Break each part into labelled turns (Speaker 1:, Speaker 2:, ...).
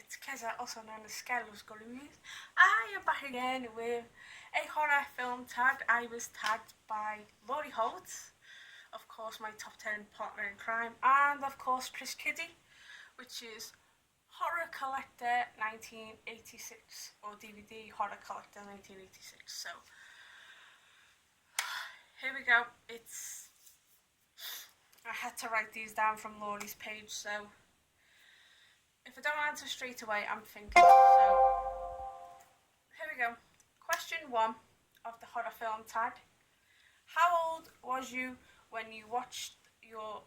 Speaker 1: it's Keza, also known as Skylar's Gully Reviews. I am back again with a horror film tag. I was tagged by Laurie Holt, of course my top 10 partner in crime, and of course Chris Kiddy, which is Horror Collector 1986, or DVD Horror Collector 1986. So here we go. I had to write these down from Laurie's page, so if I don't answer straight away, I'm thinking. So here we go. Question 1 of the horror film tag. How old was you when you watched your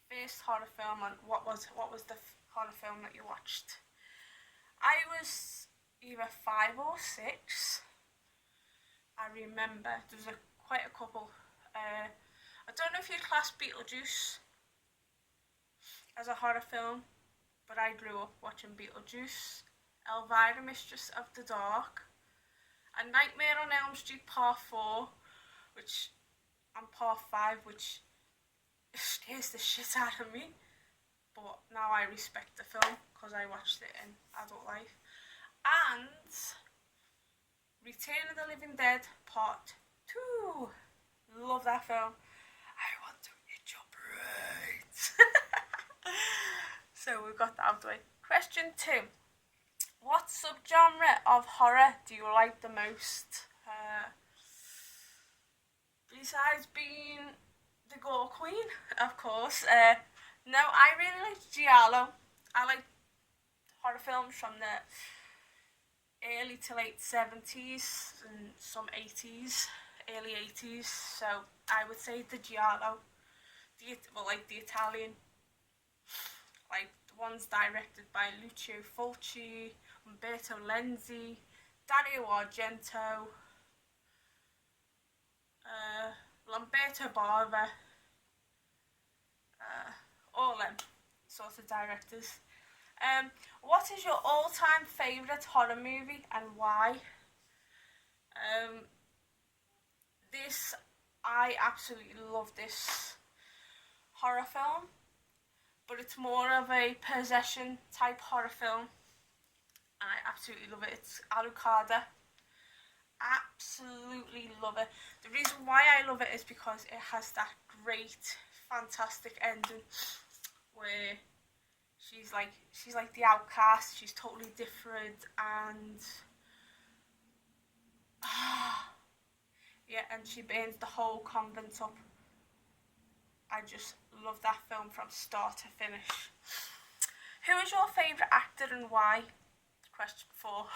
Speaker 1: first horror film, and what was the horror film that you watched? I was either 5 or 6. I remember there was quite a couple. I don't know if you'd class Beetlejuice as a horror film, but I grew up watching Beetlejuice, Elvira, Mistress of the Dark, and Nightmare on Elm Street Part 4, and Part 5, which scares the shit out of me. But now I respect the film because I watched it in adult life. And Return of the Living Dead Part 2. Love that film. I want to eat your brains. So we've got that out of the way. Question 2. What subgenre of horror do you like the most? Besides being the Gore Queen, of course. No, I really like giallo. I like horror films from the early to late 70s and some 80s, early 80s. So I would say the giallo, like the Italian, like the ones directed by Lucio Fulci, Umberto Lenzi, Dario Argento, Lamberto Bava, all them sorts of directors. What is your all-time favourite horror movie and why? I absolutely love this horror film, but it's more of a possession type horror film, and I absolutely love it. It's Alucarda. Absolutely love it. The reason why I love it is because it has that great, fantastic ending where she's like the outcast. She's totally different, and yeah, and she burns the whole convent up. I just love that film from start to finish. Who is your favourite actor and why? Question 4.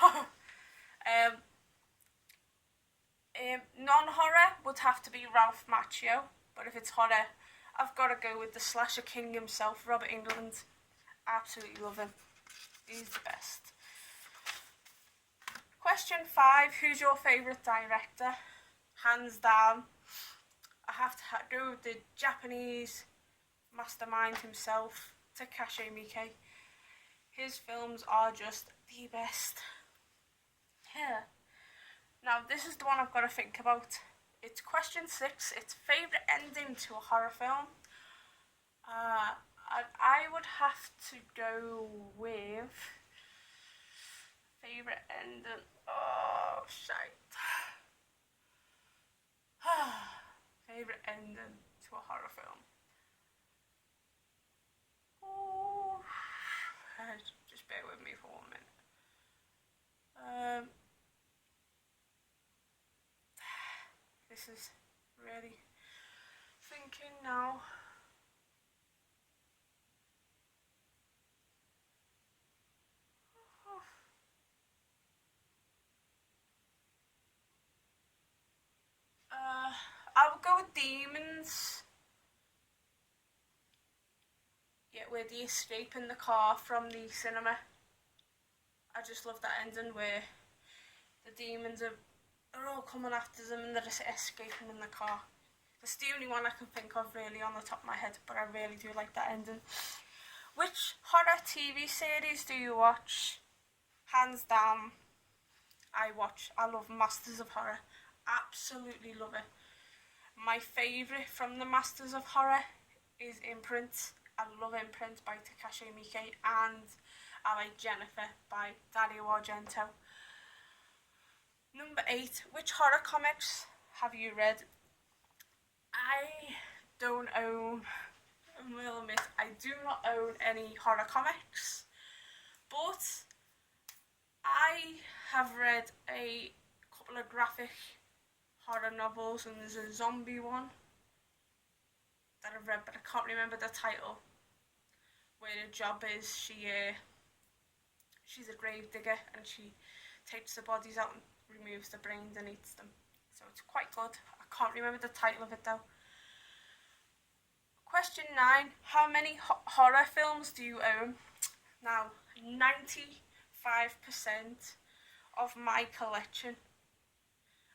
Speaker 1: Non-horror would have to be Ralph Macchio, but if it's horror, I've got to go with the slasher king himself, Robert Englund. Absolutely love him. He's the best. Question 5. Who's your favourite director? Hands down, I have to go with the Japanese mastermind himself, Takashi Miike. His films are just the best. Yeah. Now this is the one I've got to think about. It's question 6. It's favourite ending to a horror film. I would have to go with favourite ending. Oh shite. Favourite ending to a horror film. Oh, just bear with me for 1 minute. This is really thinking now. I would go with Demons. Yeah, where they escape in the car from the cinema. I just love that ending where the demons are all coming after them and they're just escaping in the car. That's the only one I can think of really on the top of my head, but I really do like that ending. Which horror TV series do you watch? Hands down, I love Masters of Horror. Absolutely love it. My favourite from the Masters of Horror is Imprint. I love Imprint by Takashi Miike, and I like Jennifer by Dario Argento. Number 8, which horror comics have you read? I don't own, I will admit, I do not own any horror comics, but I have read a couple of graphic horror novels, and there's a zombie one that I've read, but I can't remember the title, where the job is she's a grave digger and she takes the bodies out and removes the brains and eats them. So it's quite good. I can't remember the title of it though. Question 9. How many horror films do you own? Now, 95% of my collection,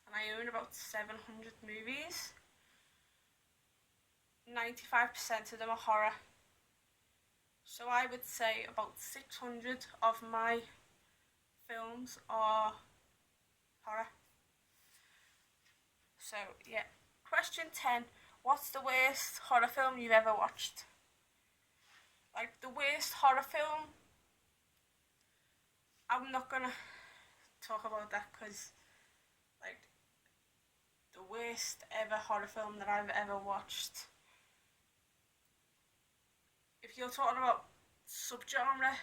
Speaker 1: and I own about 700 movies, 95% of them are horror. So I would say about 600 of my films are horror. So yeah. Question 10. What's the worst horror film you've ever watched? Like, the worst horror film, I'm not gonna talk about that because, like, the worst ever horror film that I've ever watched, if you're talking about subgenre,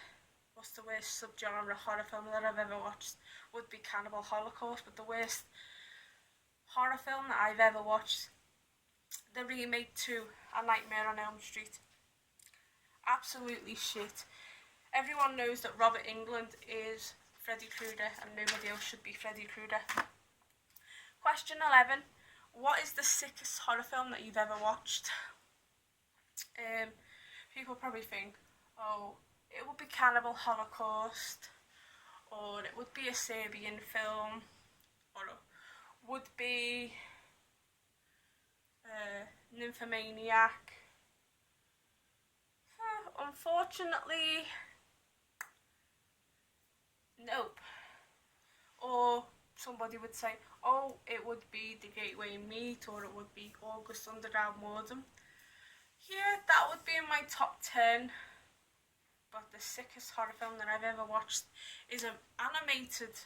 Speaker 1: what's the worst subgenre horror film that I've ever watched, would be Cannibal Holocaust. But the worst horror film that I've ever watched, the remake to A Nightmare on Elm Street. Absolutely shit. Everyone knows that Robert Englund is Freddy Krueger and nobody else should be Freddy Krueger. Question 11. What is the sickest horror film that you've ever watched? People probably think, oh, it would be Cannibal Holocaust, or it would be a Serbian film, or it would be Nymphomaniac. Unfortunately, nope. Or somebody would say, oh, it would be The Gateway Meat, or it would be August Underground Mordom. Yeah, that would be in my top 10. But the sickest horror film that I've ever watched is an animated,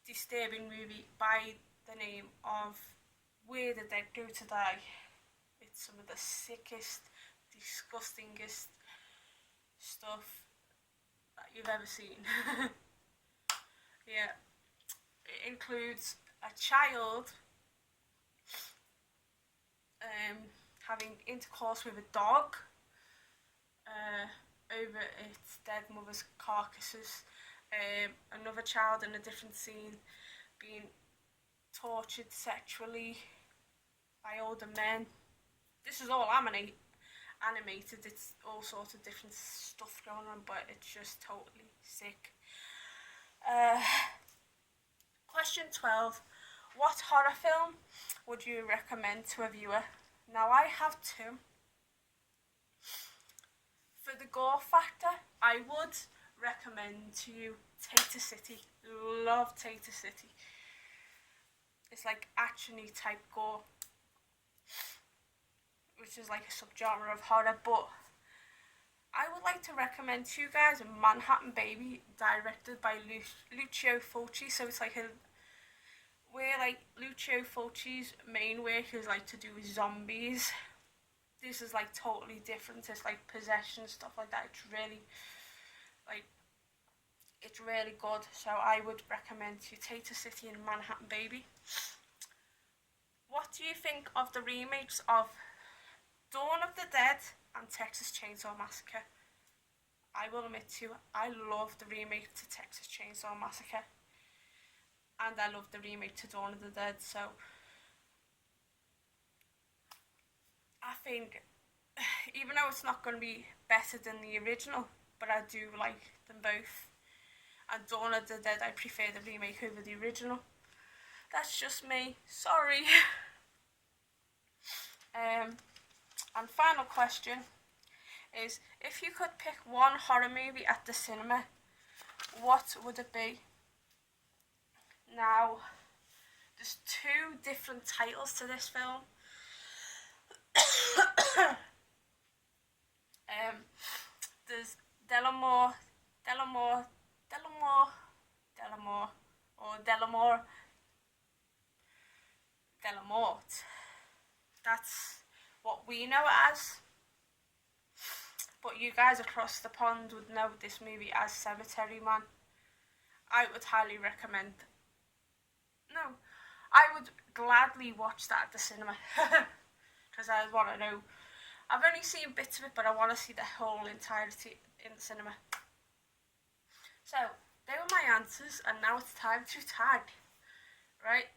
Speaker 1: disturbing movie by the name of Where the Dead Go to Die. It's some of the sickest, disgustingest stuff that you've ever seen. Yeah, it includes a child having intercourse with a dog over its dead mother's carcasses, another child in a different scene being tortured sexually by older men. This is all animated. It's all sorts of different stuff going on, but it's just totally sick. Question 12. What horror film would you recommend to a viewer? Now, I have two. For the gore factor, I would recommend to you Tater City. Love Tater City. It's like action-y type gore, which is like a subgenre of horror. But I would like to recommend to you guys Manhattan Baby, directed by Lucio Fulci. So it's like where like Lucio Fulci's main work is like to do with zombies. This is like totally different. It's like possession, stuff like that. It's really good. So I would recommend to you Tater City and Manhattan Baby. What do you think of the remakes of Dawn of the Dead and Texas Chainsaw Massacre? I will admit to you, I love the remake to Texas Chainsaw Massacre, and I love the remake to Dawn of the Dead. So I think, even though it's not going to be better than the original, but I do like them both. And Dawn of the Dead, I prefer the remake over the original. That's just me. Sorry. And final question is, if you could pick one horror movie at the cinema, what would it be? Now, there's two different titles to this film. There's Delamore Delamore, Delamore, Delamore, or Delamore, Delamort. That's what we know it as. But you guys across the pond would know this movie as Cemetery Man. I would highly recommend. No, I would gladly watch that at the cinema. Because I want to know. I've only seen bits of it, but I want to see the whole entirety in the cinema. So, they were my answers, and now it's time to tag. Right?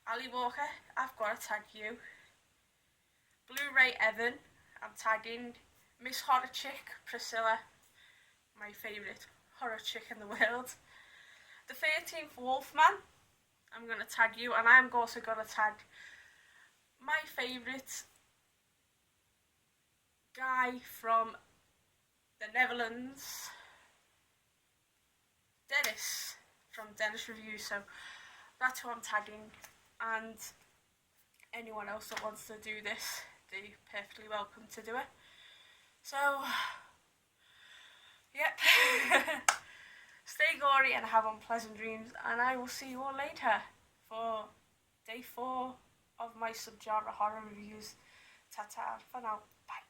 Speaker 1: Ali Walker, I've got to tag you. Blu-ray Evan, I'm tagging. Miss Horror Chick, Priscilla, my favourite horror chick in the world. The 13th Wolfman, I'm going to tag you, and I'm also going to tag my favourite guy from the Netherlands, Dennis, from Dennis Review. So that's who I'm tagging, and anyone else that wants to do this, they're perfectly welcome to do it. So, yep. Stay gory and have unpleasant dreams, and I will see you all later for day 4 of my subgenre horror reviews. Ta-ta for now. Bye.